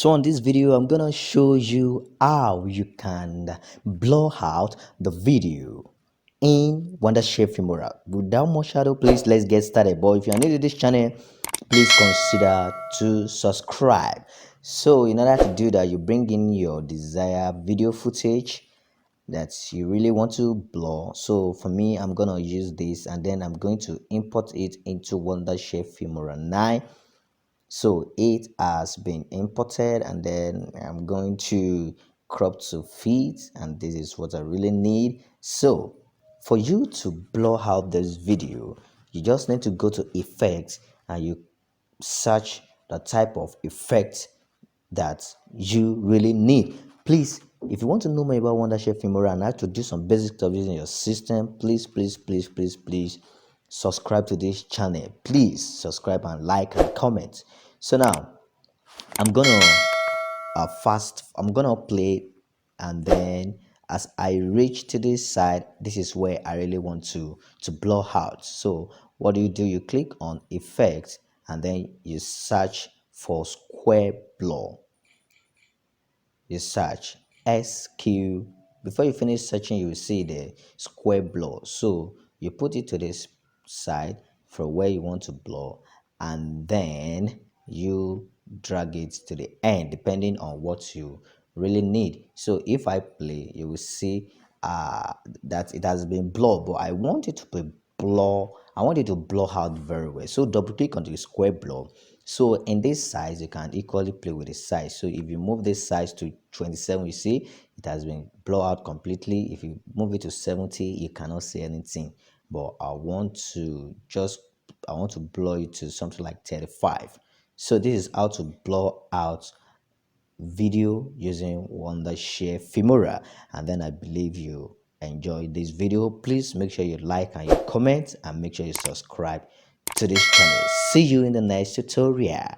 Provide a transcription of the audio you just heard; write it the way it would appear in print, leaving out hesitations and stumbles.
So on this video, I'm gonna show you how you can blur out the video in Wondershare Filmora. Without much ado, please let's get started. But if you're new to this channel, please consider to subscribe. So in order to do that, you bring in your desired video footage that you really want to blur. So for me, I'm gonna use this and then I'm going to import it into Wondershare Filmora 9. So it has been imported and then I'm going to crop to fit, and this is what I really need. So for you to blur out this video, you just need to go to effects and you search the type of effect that you really need. Please, if you want to know more about Wondershare Filmora and how to do some basic stuff using your system, please subscribe to this channel. Please subscribe and like and comment. So now I'm gonna I'm gonna play, and then as I reach to this side, this is where I really want to blur out. So what do? You click on effects and then you search for square blur. You search SQ. Before you finish searching, you will see the square blur. So you put it to this side for where you want to blur, and then you drag it to the end depending on what you really need. So if I play, you will see that it has been blurred, but I want it to be blur. I want it to blur out very well. So double click on the square blur. So in this size, you can equally play with the size. So if you move this size to 27, you see it has been blurred out completely. If you move it to 70, you cannot see anything. But I want to blur it to something like 35. So this is how to blur out video using Wondershare Filmora. And then I believe you enjoyed this video. Please make sure you like and you comment, and make sure you subscribe to this channel. See you in the next tutorial.